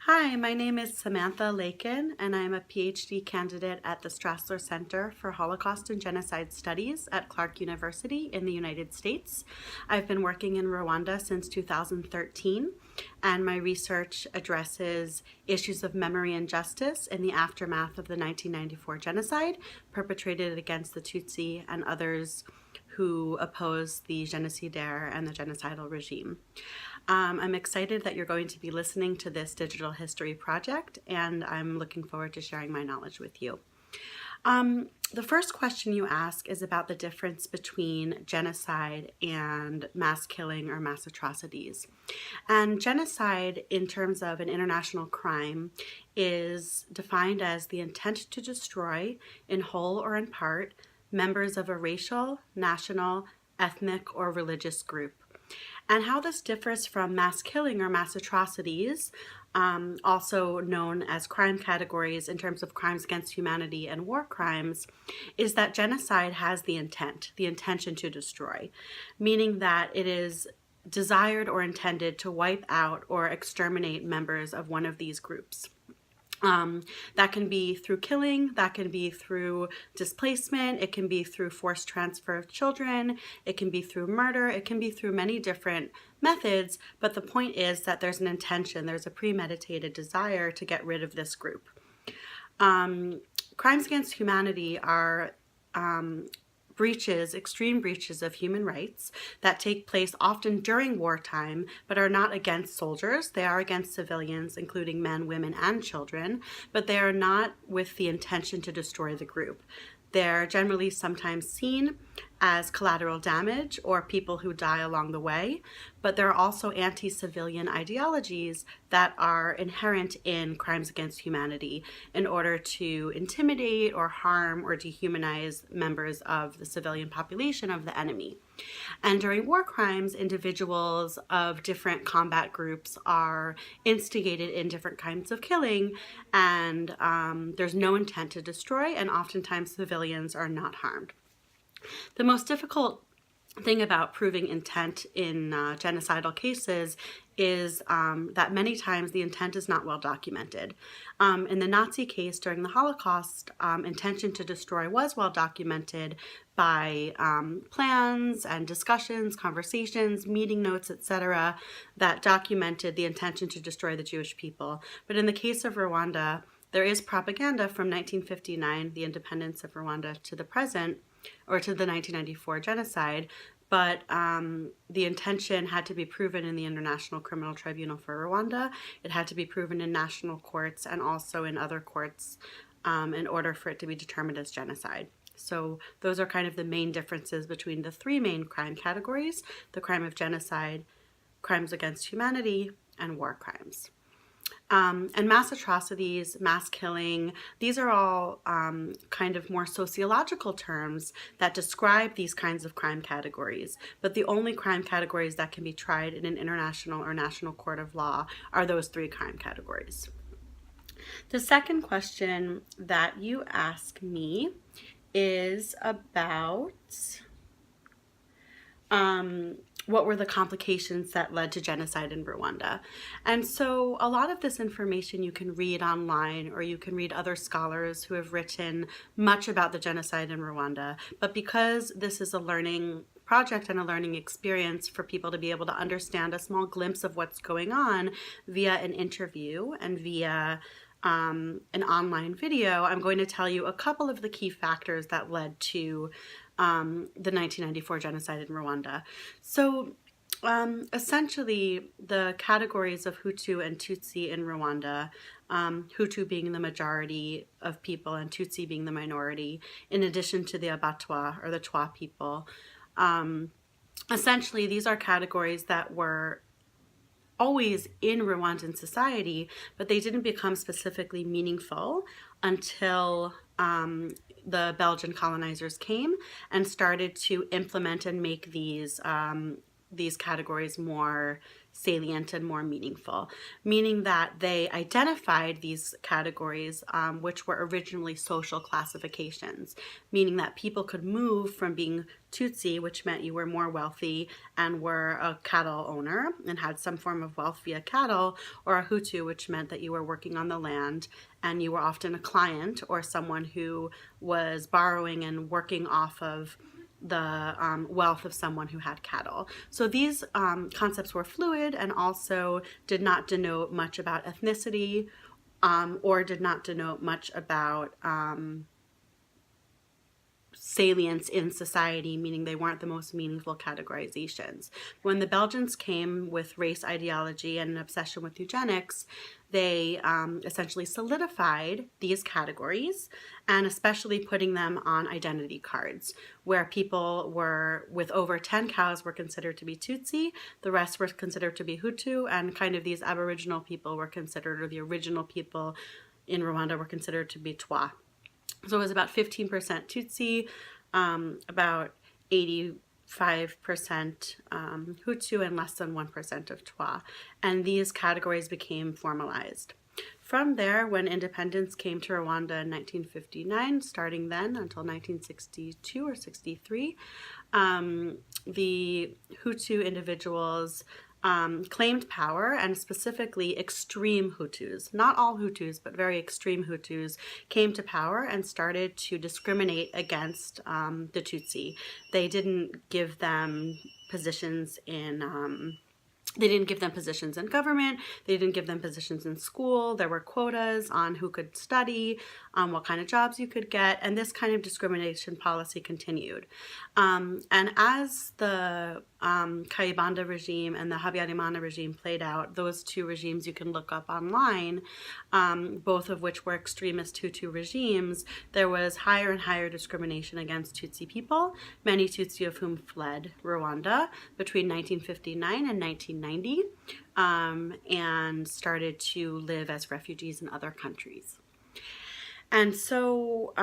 Hi, my name is Samantha Lakin, and I'm a PhD candidate at the Strassler Center for Holocaust and Genocide Studies at Clark University in the United States. I've been working in Rwanda since 2013, and my research addresses issues of memory and justice in the aftermath of the 1994 genocide perpetrated against the Tutsi and others who oppose the genocidaire and the genocidal regime. I'm excited that you're going to be listening to this digital history project, and I'm looking forward to sharing my knowledge with you. The first question you ask is about the difference between genocide and mass killing or mass atrocities. And genocide, in terms of an international crime, is defined as the intent to destroy, in whole or in part, members of a racial, national, ethnic, or religious group. And how this differs from mass killing or mass atrocities, also known as crime categories in terms of crimes against humanity and war crimes, is that genocide has the intention to destroy, meaning that it is desired or intended to wipe out or exterminate members of one of these groups. That can be through killing, that can be through displacement, it can be through forced transfer of children, it can be through murder, it can be through many different methods, but the point is that there's an intention, there's a premeditated desire to get rid of this group. Crimes against humanity are extreme breaches of human rights that take place often during wartime, but are not against soldiers. They are against civilians, including men, women, and children, but they are not with the intention to destroy the group. They're generally sometimes seen as collateral damage or people who die along the way, but there are also anti-civilian ideologies that are inherent in crimes against humanity in order to intimidate or harm or dehumanize members of the civilian population of the enemy. And during war crimes, individuals of different combat groups are instigated in different kinds of killing, and there's no intent to destroy, and oftentimes civilians are not harmed. The most difficult thing about proving intent in genocidal cases is that many times the intent is not well documented. In the Nazi case during the Holocaust, intention to destroy was well documented by plans and discussions, conversations, meeting notes, etc., that documented the intention to destroy the Jewish people. But in the case of Rwanda, there is propaganda from 1959, the independence of Rwanda, to the present, or to the 1994 genocide, but the intention had to be proven in the International Criminal Tribunal for Rwanda. It had to be proven in national courts and also in other courts in order for it to be determined as genocide. So those are kind of the main differences between the three main crime categories: the crime of genocide, crimes against humanity, and war crimes. And mass atrocities, mass killing, these are all kind of more sociological terms that describe these kinds of crime categories. But the only crime categories that can be tried in an international or national court of law are those three crime categories. The second question that you ask me is about what were the complications that led to genocide in Rwanda. And so a lot of this information you can read online, or you can read other scholars who have written much about the genocide in Rwanda. But because this is a learning project and a learning experience for people to be able to understand a small glimpse of what's going on via an interview and via an online video, I'm going to tell you a couple of the key factors that led to the 1994 genocide in Rwanda. So essentially, the categories of Hutu and Tutsi in Rwanda, Hutu being the majority of people and Tutsi being the minority, in addition to the Abattoir or the Twa people, essentially these are categories that were always in Rwandan society, but they didn't become specifically meaningful until the Belgian colonizers came and started to implement and make these these categories more salient and more meaningful, meaning that they identified these categories, which were originally social classifications, meaning that people could move from being Tutsi, which meant you were more wealthy and were a cattle owner and had some form of wealth via cattle, or a Hutu, which meant that you were working on the land and you were often a client or someone who was borrowing and working off of the wealth of someone who had cattle. So these concepts were fluid and also did not denote much about ethnicity, or did not denote much about salience in society, meaning they weren't the most meaningful categorizations. When the Belgians came with race ideology and an obsession with eugenics, they essentially solidified these categories, and especially putting them on identity cards, where people were with over 10 cows were considered to be Tutsi, the rest were considered to be Hutu, and kind of these Aboriginal people were considered, or the original people in Rwanda were considered to be Twa. So it was about 15% Tutsi, about 85% Hutu, and less than 1% of Twa. And these categories became formalized. From there, when independence came to Rwanda in 1959, starting then until 1962 or 63, the Hutu individuals claimed power, and specifically extreme Hutus, not all Hutus, but very extreme Hutus, came to power and started to discriminate against the Tutsi. They didn't give them positions in They didn't give them positions in government. They didn't give them positions in school. There were quotas on who could study, what kind of jobs you could get, and this kind of discrimination policy continued. And as the Kayibanda regime and the Habyarimana regime played out, those two regimes you can look up online, both of which were extremist Hutu regimes, there was higher and higher discrimination against Tutsi people, many Tutsi of whom fled Rwanda between 1959 and 1990, and started to live as refugees in other countries. And so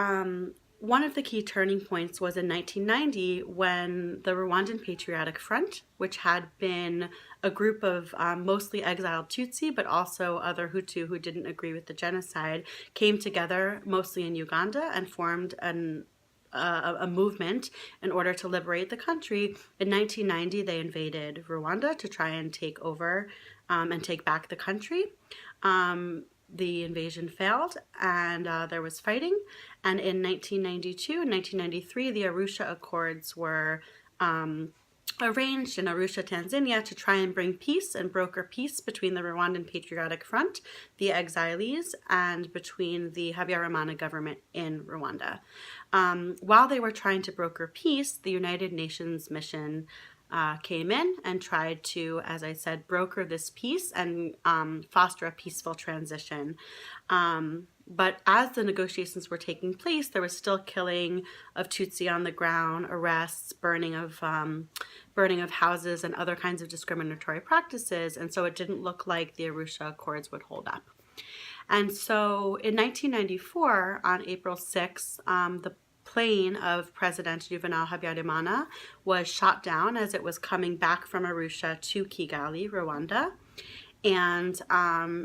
one of the key turning points was in 1990 when the Rwandan Patriotic Front, which had been a group of mostly exiled Tutsi, but also other Hutu who didn't agree with the genocide, came together mostly in Uganda and formed a movement in order to liberate the country. In 1990, they invaded Rwanda to try and take over and take back the country. The invasion failed, and there was fighting. And in 1992 and 1993, the Arusha Accords were arranged in Arusha, Tanzania, to try and bring peace and broker peace between the Rwandan Patriotic Front, the exilees, and between the Habyarimana government in Rwanda. While they were trying to broker peace, the United Nations mission came in and tried to, as I said, broker this peace and foster a peaceful transition. But as the negotiations were taking place, there was still killing of Tutsi on the ground, arrests, burning of houses, and other kinds of discriminatory practices. And so it didn't look like the Arusha Accords would hold up. And so in 1994, on April 6th, the plane of President Juvenal Habyarimana was shot down as it was coming back from Arusha to Kigali, Rwanda. And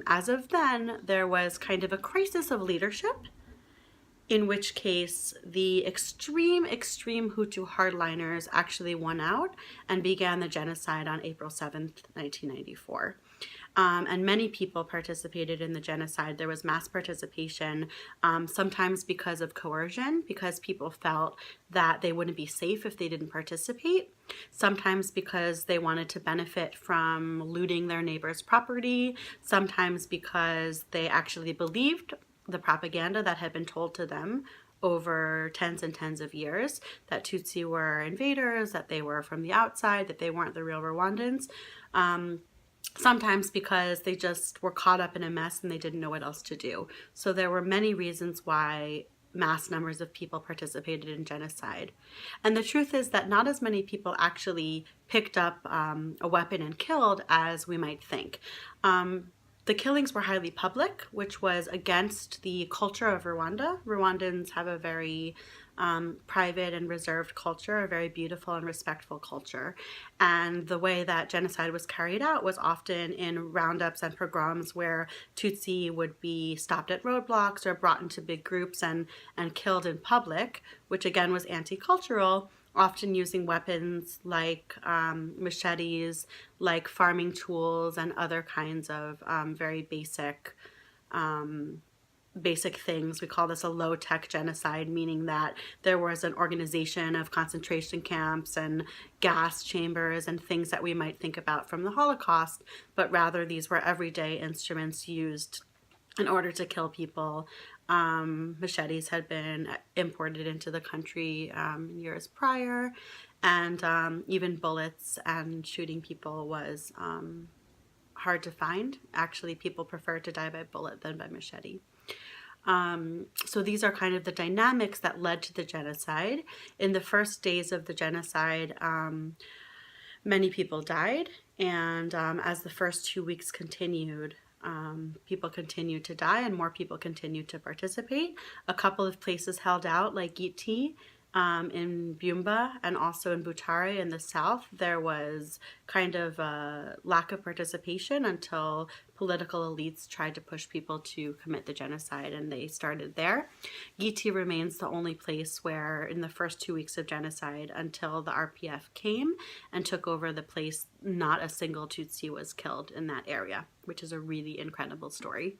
as of then, there was kind of a crisis of leadership, in which case the extreme Hutu hardliners actually won out and began the genocide on April 7th, 1994. And many people participated in the genocide. There was mass participation, sometimes because of coercion, because people felt that they wouldn't be safe if they didn't participate, sometimes because they wanted to benefit from looting their neighbor's property, sometimes because they actually believed the propaganda that had been told to them over tens and tens of years, that Tutsi were invaders, that they were from the outside, that they weren't the real Rwandans. Sometimes because they just were caught up in a mess and they didn't know what else to do. So there were many reasons why mass numbers of people participated in genocide. And the truth is that not as many people actually picked up a weapon and killed as we might think. The killings were highly public, which was against the culture of Rwanda. Rwandans have a very private and reserved culture, a very beautiful and respectful culture. And the way that genocide was carried out was often in roundups and pogroms where Tutsi would be stopped at roadblocks or brought into big groups and killed in public, which again was anti-cultural, often using weapons like machetes, like farming tools, and other kinds of very basic things. We call this a low-tech genocide, meaning that there was an organization of concentration camps and gas chambers and things that we might think about from the Holocaust, but rather these were everyday instruments used in order to kill people. Machetes had been imported into the country years prior, and even bullets and shooting people was hard to find. Actually, people preferred to die by bullet than by machete. So these are kind of the dynamics that led to the genocide. In the first days of the genocide, many people died, and as the first 2 weeks continued, people continued to die and more people continued to participate. A couple of places held out, like Giti in Byumba and also in Butare in the south. There was kind of a lack of participation until political elites tried to push people to commit the genocide, and they started there. Giti remains the only place where in the first 2 weeks of genocide, until the RPF came and took over the place, not a single Tutsi was killed in that area, which is a really incredible story.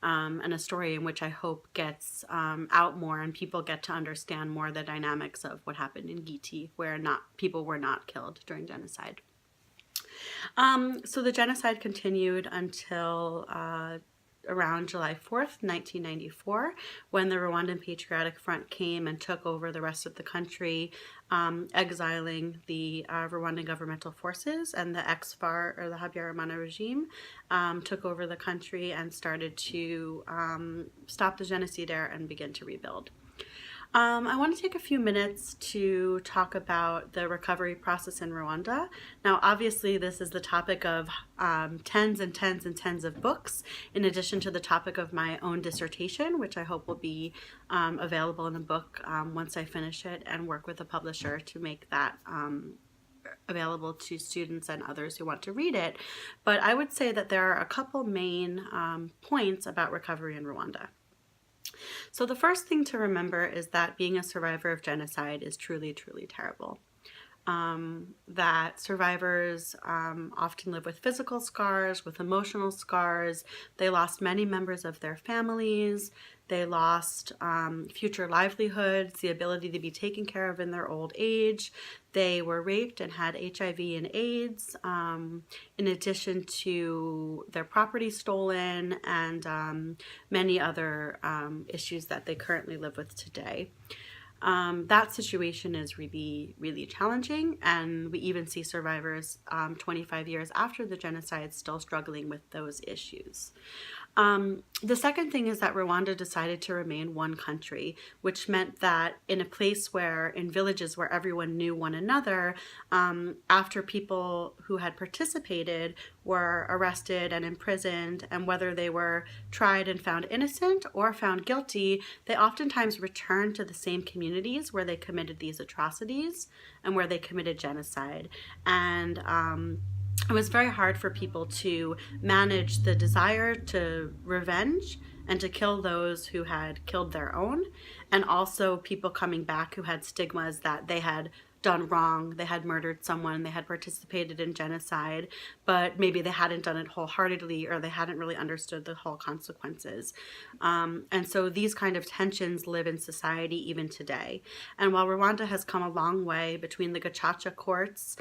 And a story in which I hope gets out more and people get to understand more the dynamics of what happened in Giti, where people were not killed during genocide. So the genocide continued until around July 4th, 1994, when the Rwandan Patriotic Front came and took over the rest of the country, exiling the Rwandan governmental forces, and the ex-FAR, or the Habyarimana regime, took over the country and started to stop the genocide there and begin to rebuild. I want to take a few minutes to talk about the recovery process in Rwanda. Now, obviously, this is the topic of tens and tens and tens of books, in addition to the topic of my own dissertation, which I hope will be available in a book once I finish it and work with a publisher to make that available to students and others who want to read it. But I would say that there are a couple main points about recovery in Rwanda. So the first thing to remember is that being a survivor of genocide is truly, truly terrible. That survivors often live with physical scars, with emotional scars. They lost many members of their families. They lost future livelihoods, the ability to be taken care of in their old age. They were raped and had HIV and AIDS, in addition to their property stolen and many other issues that they currently live with today. That situation is really, really challenging, and we even see survivors 25 years after the genocide still struggling with those issues. The second thing is that Rwanda decided to remain one country, which meant that in a place in villages where everyone knew one another, after people who had participated were arrested and imprisoned, and whether they were tried and found innocent or found guilty, they oftentimes returned to the same communities where they committed these atrocities and where they committed genocide. And it was very hard for people to manage the desire to revenge and to kill those who had killed their own, and also people coming back who had stigmas that they had done wrong, they had murdered someone, they had participated in genocide, but maybe they hadn't done it wholeheartedly or they hadn't really understood the whole consequences. And so these kind of tensions live in society even today. And while Rwanda has come a long way between the Gacaca courts,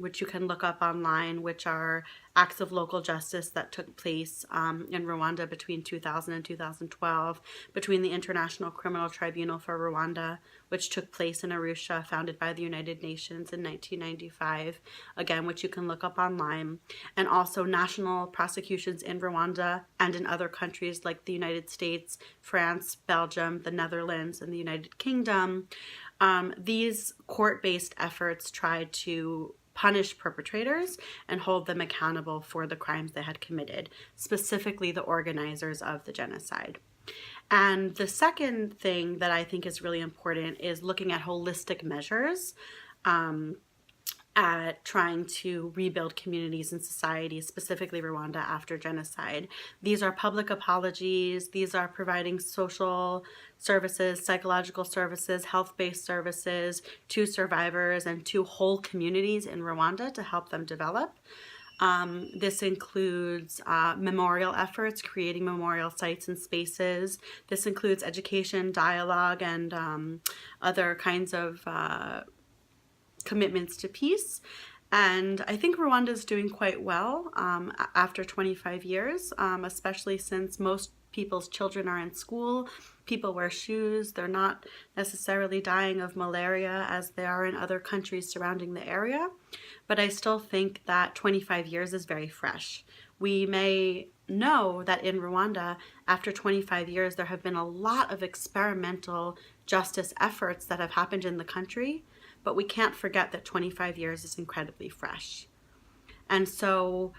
which you can look up online, which are acts of local justice that took place in Rwanda between 2000 and 2012, between the International Criminal Tribunal for Rwanda, which took place in Arusha, founded by the United Nations in 1995, again, which you can look up online, and also national prosecutions in Rwanda and in other countries like the United States, France, Belgium, the Netherlands, and the United Kingdom. These court-based efforts tried to punish perpetrators and hold them accountable for the crimes they had committed, specifically the organizers of the genocide. And the second thing that I think is really important is looking at holistic measures at trying to rebuild communities and societies, specifically Rwanda after genocide. These are public apologies, these are providing social services, psychological services, health-based services to survivors and to whole communities in Rwanda to help them develop. This includes memorial efforts, creating memorial sites and spaces. This includes education, dialogue, and other kinds of commitments to peace. And I think Rwanda is doing quite well after 25 years, especially since most people's children are in school, people wear shoes, they're not necessarily dying of malaria as they are in other countries surrounding the area. But I still think that 25 years is very fresh. We may know that in Rwanda, after 25 years, there have been a lot of experimental justice efforts that have happened in the country, but we can't forget that 25 years is incredibly fresh. And so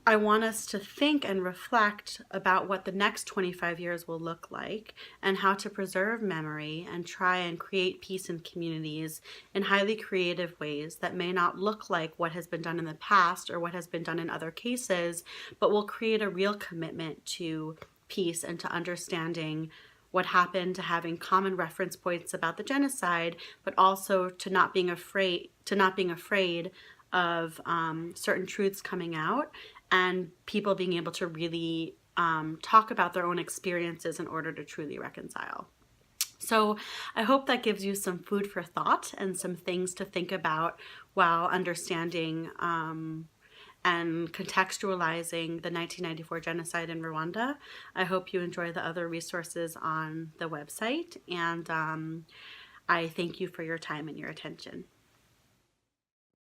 I want us to think and reflect about what the next 25 years will look like and how to preserve memory and try and create peace in communities in highly creative ways that may not look like what has been done in the past or what has been done in other cases, but will create a real commitment to peace and to understanding what happened, to having common reference points about the genocide, but also to not being afraid of certain truths coming out and people being able to really talk about their own experiences in order to truly reconcile. So I hope that gives you some food for thought and some things to think about while understanding and contextualizing the 1994 genocide in Rwanda. I hope you enjoy the other resources on the website, and I thank you for your time and your attention.